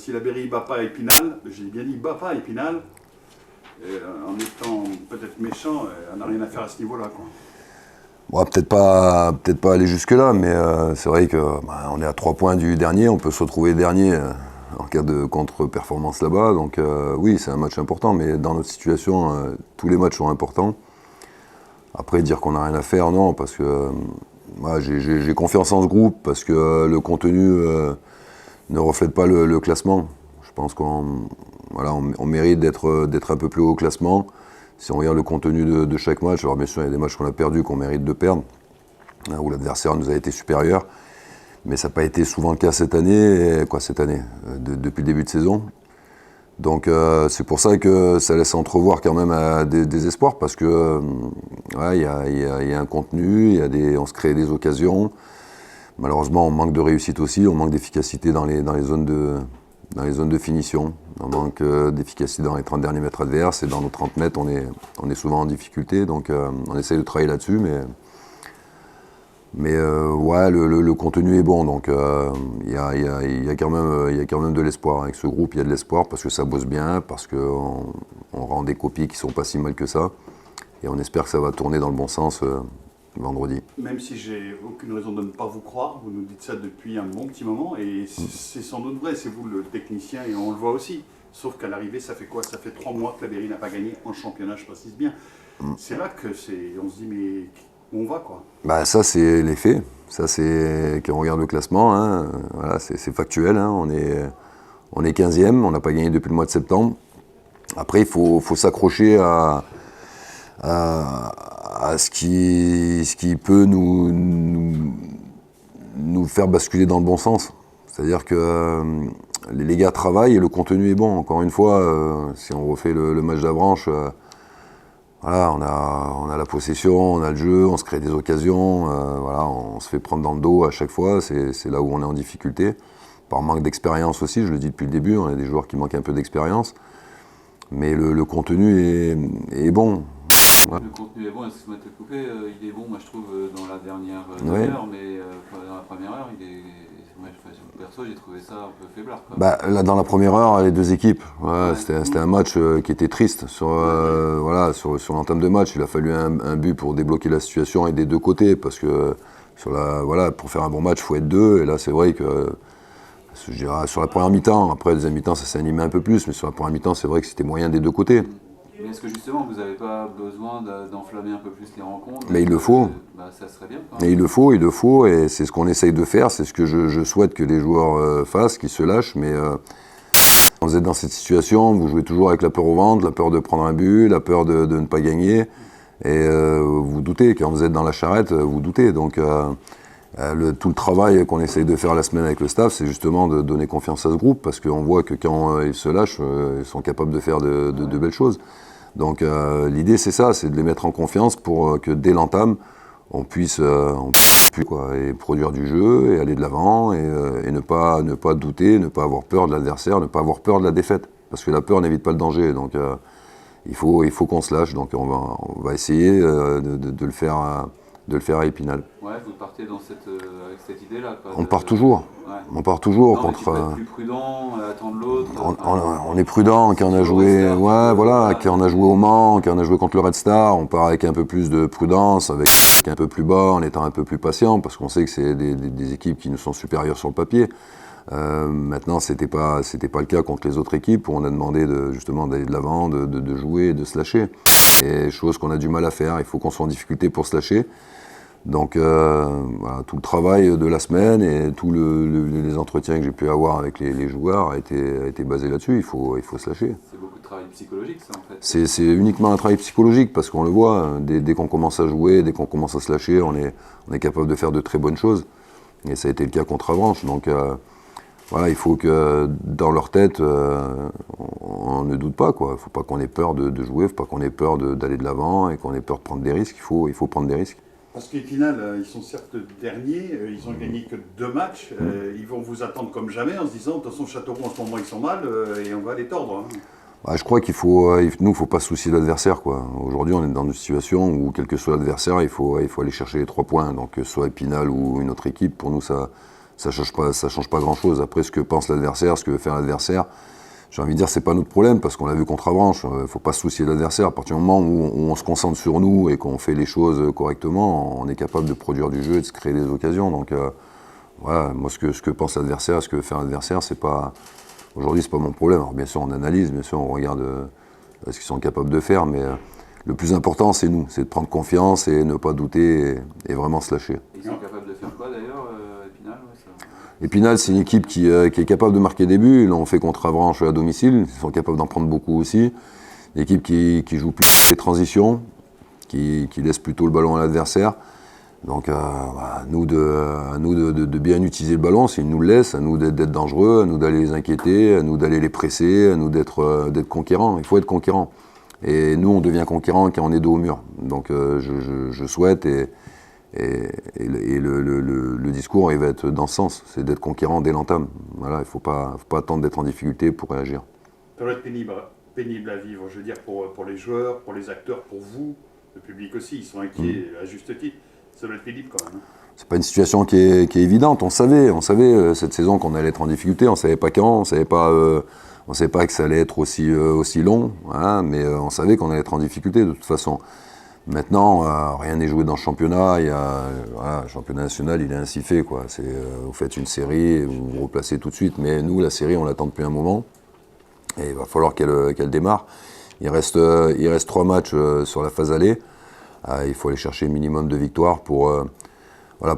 si la Berry ne bat pas Épinal, j'ai bien dit bat pas Épinal, en étant peut-être méchant, on n'a rien à faire à ce niveau-là, quoi. Bon, peut-être pas aller jusque-là, mais c'est vrai que on est à 3 points du dernier, on peut se retrouver dernier en cas de contre-performance là-bas. Donc oui, c'est un match important, mais dans notre situation, tous les matchs sont importants. Après, dire qu'on n'a rien à faire, non, parce que j'ai confiance en ce groupe, parce que le contenu ne reflète pas le classement. Je pense qu'on mérite d'être un peu plus haut au classement. Si on regarde le contenu de chaque match, alors bien sûr il y a des matchs qu'on a perdus, qu'on mérite de perdre, où l'adversaire nous a été supérieur, mais ça n'a pas été souvent le cas cette année, depuis le début de saison. Donc c'est pour ça que ça laisse entrevoir quand même des espoirs, parce que il y a un contenu, on se crée des occasions. Malheureusement on manque de réussite aussi, on manque d'efficacité dans les zones de finition. On manque d'efficacité dans les 30 derniers mètres adverses, et dans nos 30 mètres, on est souvent en difficulté. Donc on essaye de travailler là-dessus, mais le contenu est bon. Donc il y a quand même de l'espoir. Avec ce groupe, il y a de l'espoir parce que ça bosse bien, parce qu'on rend des copies qui sont pas si mal que ça. Et on espère que ça va tourner dans le bon sens vendredi. Même si j'ai aucune raison de ne pas vous croire, vous nous dites ça depuis un bon petit moment, et c'est sans doute vrai, c'est vous le technicien, et on le voit aussi. Sauf qu'à l'arrivée, ça fait quoi? Ça fait 3 mois que la Berry n'a pas gagné en championnat, je précise bien. C'est là que on se dit, mais où on va, quoi? Ça, c'est les faits. Ça, c'est quand on regarde le classement, hein, voilà, c'est factuel. Hein, on est 15e, on n'a pas gagné depuis le mois de septembre. Après, il faut s'accrocher à ce qui peut nous faire basculer dans le bon sens. C'est-à-dire que les gars travaillent et le contenu est bon. Encore une fois, si on refait le match d'Avranches, on a la possession, on a le jeu, on se crée des occasions, on se fait prendre dans le dos à chaque fois. C'est là où on est en difficulté. Par manque d'expérience aussi, je le dis depuis le début, on a des joueurs qui manquent un peu d'expérience. Mais le contenu est bon. Ouais. Le contenu est bon, excuse-moi de te couper, il est bon, moi je trouve, dans la dernière heure, mais dans la première heure, moi perso j'ai trouvé ça un peu faiblard. Là, dans la première heure, les deux équipes, c'était un match qui était triste. Sur l'entame de match, il a fallu un but pour débloquer la situation, et des deux côtés, parce que pour faire un bon match, il faut être deux, et là c'est vrai que je dirais, sur la première mi-temps, après la deuxième mi-temps ça s'est animé un peu plus, mais sur la première mi-temps c'est vrai que c'était moyen des deux côtés. Mais est-ce que justement vous n'avez pas besoin d'enflammer un peu plus les rencontres? Mais il le faut. Ça serait bien. Mais il le faut, et c'est ce qu'on essaye de faire, c'est ce que je souhaite que les joueurs fassent, qu'ils se lâchent, mais quand vous êtes dans cette situation, vous jouez toujours avec la peur au ventre, la peur de prendre un but, la peur de ne pas gagner, et vous doutez, quand vous êtes dans la charrette, vous doutez. Donc tout le travail qu'on essaye de faire la semaine avec le staff, c'est justement de donner confiance à ce groupe, parce qu'on voit que quand ils se lâchent, ils sont capables de faire de belles choses. Donc l'idée c'est ça, c'est de les mettre en confiance pour que dès l'entame, on puisse et produire du jeu et aller de l'avant, et ne pas douter, ne pas avoir peur de l'adversaire, ne pas avoir peur de la défaite, parce que la peur n'évite pas le danger. Donc il faut qu'on se lâche, donc on va essayer de le faire à Épinal. Ouais, vous partez avec cette idée-là. On part toujours. Ouais. On part toujours contre. Être plus prudent, attendre l'autre. On est prudent quand on a joué. Quand on a joué au Mans, quand on a joué contre le Red Star, on part avec un peu plus de prudence, avec un peu plus bas, en étant un peu plus patient, parce qu'on sait que c'est des équipes qui nous sont supérieures sur le papier. Maintenant, c'était pas le cas contre les autres équipes, où on a demandé justement d'aller de l'avant, de jouer, de se lâcher. Et chose qu'on a du mal à faire. Il faut qu'on soit en difficulté pour se lâcher. Donc tout le travail de la semaine et tous les entretiens que j'ai pu avoir avec les joueurs a été basé là-dessus. Il faut se lâcher. C'est beaucoup de travail psychologique, ça, en fait. C'est uniquement un travail psychologique, parce qu'on le voit, dès qu'on commence à jouer, dès qu'on commence à se lâcher, on est capable de faire de très bonnes choses. Et ça a été le cas contre Avranches. Donc il faut que dans leur tête, on ne doute pas, quoi. Il ne faut pas qu'on ait peur de jouer, il ne faut pas qu'on ait peur d'aller de l'avant et qu'on ait peur de prendre des risques. Il faut prendre des risques. Parce qu'Épinal, ils sont certes derniers, ils ont gagné que 2 matchs, ils vont vous attendre comme jamais en se disant, de toute façon Châteauroux en ce moment ils sont mal et on va les tordre. Hein. Je crois qu'il faut, nous, il ne faut pas se soucier de l'adversaire, quoi. Aujourd'hui, on est dans une situation où, quel que soit l'adversaire, il faut aller chercher les 3 points. Donc, soit Épinal ou une autre équipe, pour nous, ça ça change pas grand-chose. Après, ce que pense l'adversaire, ce que veut faire l'adversaire, j'ai envie de dire, c'est pas notre problème, parce qu'on l'a vu contre Avranches. Il faut pas se soucier de l'adversaire. À partir du moment où on se concentre sur nous et qu'on fait les choses correctement, on est capable de produire du jeu et de se créer des occasions. Donc voilà, moi ce que pense l'adversaire, ce que veut faire l'adversaire, c'est pas... Aujourd'hui, c'est pas mon problème. Alors bien sûr, on analyse, bien sûr, on regarde ce qu'ils sont capables de faire, mais le plus important, c'est nous, c'est de prendre confiance et ne pas douter et vraiment se lâcher. Ils sont capables de faire quoi d'ailleurs, Épinal Épinal, c'est une équipe qui est capable de marquer des buts. Ils l'ont fait contre Avranches à domicile. Ils sont capables d'en prendre beaucoup aussi. Une équipe qui joue plus les transitions, qui laisse plutôt le ballon à l'adversaire. Donc à nous de bien utiliser le ballon s'ils nous le laissent, à nous d'être dangereux, à nous d'aller les inquiéter, à nous d'aller les presser, à nous d'être conquérants. Il faut être conquérant. Et nous, on devient conquérant quand on est dos au mur. Donc je souhaite et le discours, il va être dans ce sens, c'est d'être conquérant dès l'entame. Voilà, il ne faut pas attendre d'être en difficulté pour réagir. Ça doit être pénible à vivre, je veux dire, pour les joueurs, pour les acteurs, pour vous, le public aussi, ils sont inquiets à juste titre. Ça doit être pénible quand même. C'est pas une situation qui est évidente, on savait cette saison qu'on allait être en difficulté, on savait pas quand, on savait pas que ça allait être aussi long, hein, mais on savait qu'on allait être en difficulté de toute façon. Maintenant, rien n'est joué dans le championnat. Le championnat national, il est ainsi fait, quoi. Vous faites une série, vous vous replacez tout de suite. Mais nous, la série, on l'attend depuis un moment. Et il va falloir qu'elle démarre. Il reste 3 matchs sur la phase aller. Il faut aller chercher un minimum de victoires pour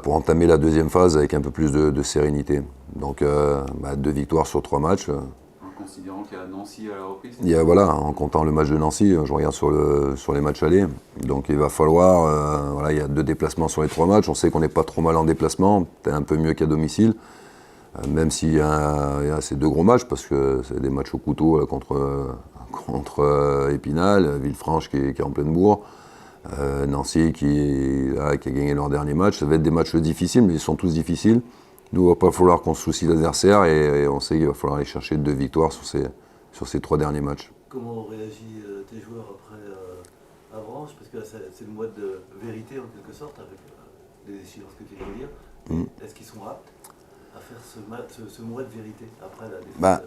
entamer la deuxième phase avec un peu plus de sérénité. Donc, 2 victoires sur 3 matchs. En considérant qu'il y a Nancy à la reprise. En comptant le match de Nancy, je regarde sur les matchs allés. Donc il va falloir, il y a 2 déplacements sur les 3 matchs. On sait qu'on n'est pas trop mal en déplacement, peut-être un peu mieux qu'à domicile. Même s'il y a ces 2 gros matchs, parce que c'est des matchs au couteau là, contre Épinal, Villefranche qui est en pleine bourre, Nancy qui a gagné leur dernier match. Ça va être des matchs difficiles, mais ils sont tous difficiles. Nous, il ne va pas falloir qu'on se soucie de l'adversaire et on sait qu'il va falloir aller chercher 2 victoires sur ces 3 derniers matchs. Comment ont réagi tes joueurs après Avranches? Parce que là, c'est le mois de vérité en quelque sorte, avec les décisions que tu viens de dire. Est-ce qu'ils sont aptes à faire ce mois de vérité après la défaite?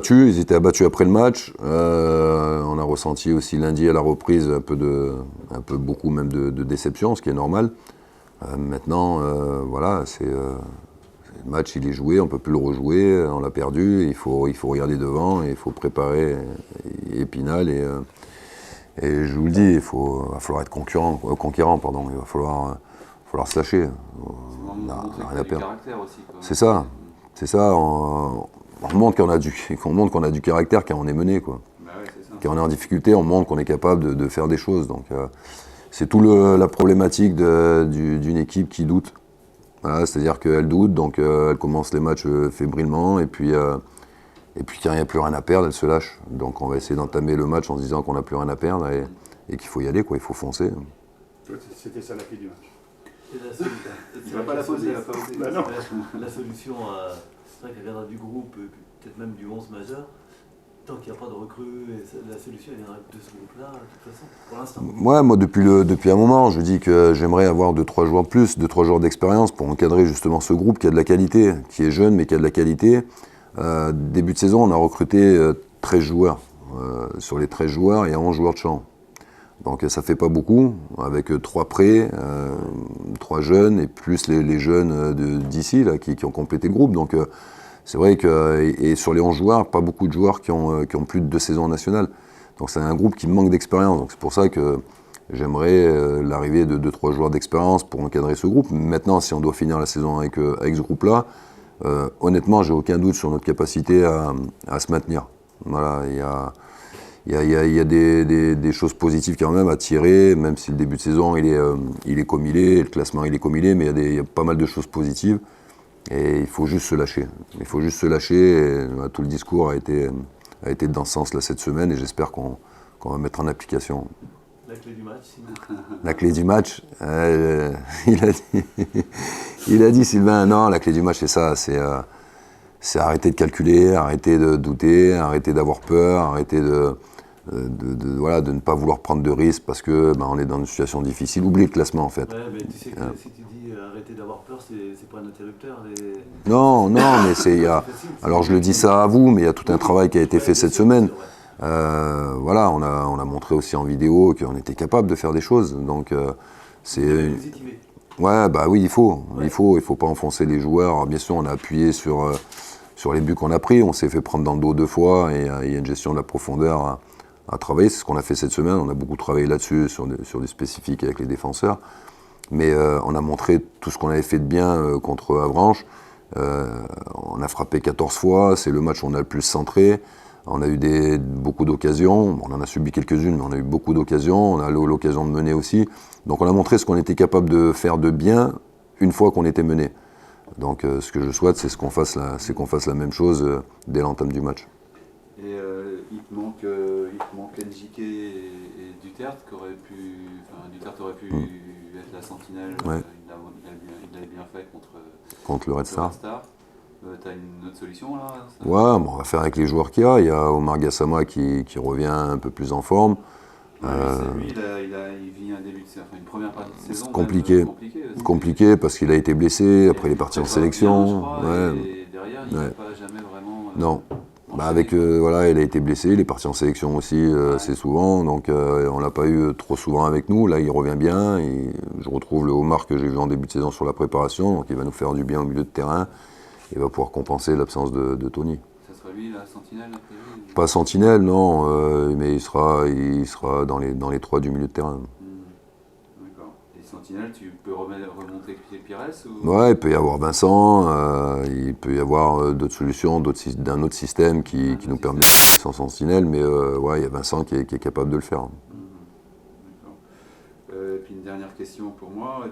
Ils étaient abattus après le match. On a ressenti aussi lundi à la reprise beaucoup même de déception, ce qui est normal. Maintenant, le match, il est joué, on ne peut plus le rejouer, on l'a perdu, il faut regarder devant, et il faut préparer Épinal. Et je vous le dis, il va falloir être conquérant, il va falloir se lâcher. On a rien à perdre. C'est ça, on montre qu'on a du caractère quand on est mené, quoi. Quand on est en difficulté, on montre qu'on est capable de faire des choses. Donc, c'est tout la problématique d'une équipe qui doute. Voilà, c'est-à-dire qu'elle doute, donc elle commence les matchs fébrilement, et puis quand il n'y a plus rien à perdre, elle se lâche. Donc on va essayer d'entamer le match en se disant qu'on n'a plus rien à perdre et qu'il faut y aller, quoi, il faut foncer. C'était ça la clé du match. Il ne va pas la poser, il va pas oser. La solution, c'est vrai qu'elle viendra du groupe, peut-être même du 11 majeur. Tant qu'il n'y a pas de recrues, la solution viendra de ce groupe-là, de toute façon, pour l'instant. Ouais, moi depuis un moment, je dis que j'aimerais avoir 2-3 joueurs de plus, 2-3 joueurs d'expérience pour encadrer justement ce groupe qui a de la qualité, qui est jeune mais qui a de la qualité. Début de saison, on a recruté 13 joueurs. Sur les 13 joueurs, il y a 11 joueurs de champ. Donc ça fait pas beaucoup, avec 3 prêts, 3 jeunes et plus les jeunes d'ici là, qui ont complété le groupe. Donc c'est vrai que, et sur les 11 joueurs, pas beaucoup de joueurs qui ont plus de 2 saisons nationales. Donc c'est un groupe qui manque d'expérience. Donc c'est pour ça que j'aimerais l'arrivée de 2-3 joueurs d'expérience pour encadrer ce groupe. Maintenant, si on doit finir la saison avec ce groupe-là, honnêtement, j'ai aucun doute sur notre capacité à se maintenir. Voilà, il y a des choses positives quand même à tirer, même si le début de saison il est comme il est, le classement il est comme il est, mais il y a pas mal de choses positives. Et il faut juste se lâcher. Il faut juste se lâcher. Et, tout le discours a été dans ce sens-là cette semaine et j'espère qu'on va mettre en application. La clé du match, sinon. La clé du match, il a dit Sylvain, non, la clé du match c'est ça, c'est arrêter de calculer, arrêter de douter, arrêter d'avoir peur, arrêter voilà, de ne pas vouloir prendre de risques parce que on est dans une situation difficile. Oublie le classement en fait. Ouais, mais tu sais que si tu dis arrêtez d'avoir peur, c'est pas un interrupteur. Non, mais alors je le dis ça à vous, mais il y a tout un travail qui a été fait cette semaine. Voilà, on a montré aussi en vidéo qu'on était capable de faire des choses. Donc c'est. Ouais, bah oui, il faut pas enfoncer les joueurs. Alors, bien sûr, on a appuyé sur les buts qu'on a pris. On s'est fait prendre dans le dos 2 fois et il y a une gestion de la profondeur à travailler. C'est ce qu'on a fait cette semaine. On a beaucoup travaillé là-dessus, sur des spécifiques avec les défenseurs. Mais on a montré tout ce qu'on avait fait de bien contre Avranches. On a frappé 14 fois. C'est le match où on a le plus centré. On a eu beaucoup d'occasions. On en a subi quelques-unes, mais on a eu beaucoup d'occasions. On a eu l'occasion de mener aussi. Donc on a montré ce qu'on était capable de faire de bien une fois qu'on était mené. Donc ce que je souhaite, c'est qu'on fasse la même chose dès l'entame du match. Et il te manque NJK et Duterte qui aurait pu. Enfin, Duterte aurait pu être la sentinelle. Ouais. Il l'avait bien fait Contre le Red Star. T'as une autre solution là Ouais, on va faire avec les joueurs qu'il y a. Il y a Omar Gassama qui revient un peu plus en forme. Lui, il vit un début une première partie de saison compliqué parce qu'il a été blessé, après il est parti en sélection. Et derrière, il n'a pas jamais vraiment. Non. Voilà, il a été blessé, il est parti en sélection aussi assez souvent, donc on l'a pas eu trop souvent avec nous. Là, il revient bien. Je retrouve le Omar que j'ai vu en début de saison sur la préparation, donc il va nous faire du bien au milieu de terrain. Il va pouvoir compenser l'absence de Tony. Ça sera lui la sentinelle après lui, Pas sentinelle, non, mais il sera dans les 3 du milieu de terrain. D'accord. Et sentinelle, tu peux remonter Pires ou... Ouais, il peut y avoir Vincent, il peut y avoir d'autres solutions, d'un autre système qui nous permet de faire sans sentinelle, mais ouais, il y a Vincent qui est capable de le faire. D'accord. Et puis une dernière question pour moi,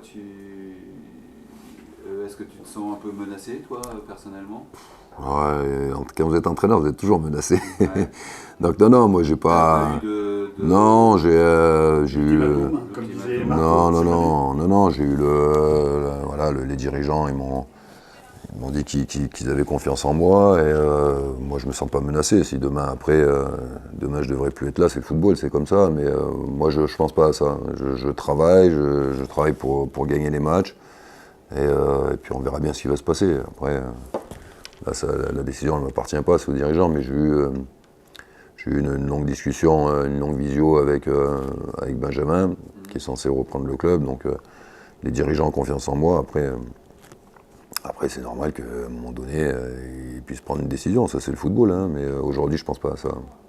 est-ce que tu te sens un peu menacé, toi, personnellement? Ouais, en tout cas, vous êtes entraîneur, vous êtes toujours menacé. Ouais. Donc non, moi j'ai pas. Non, j'ai eu. Non, j'ai eu voilà, les dirigeants, ils m'ont dit qu'ils avaient confiance en moi et moi je me sens pas menacé. Si demain je devrais plus être là, c'est le football, c'est comme ça. Mais moi je pense pas à ça. Je travaille, je travaille pour gagner les matchs et puis on verra bien ce qui va se passer. Après, là, la décision ne m'appartient pas, c'est aux dirigeants, mais j'ai eu une longue discussion, une longue visio avec Benjamin, qui est censé reprendre le club. Donc les dirigeants ont confiance en moi. Après c'est normal qu'à un moment donné, ils puissent prendre une décision. Ça, c'est le football, hein, mais aujourd'hui, je pense pas à ça.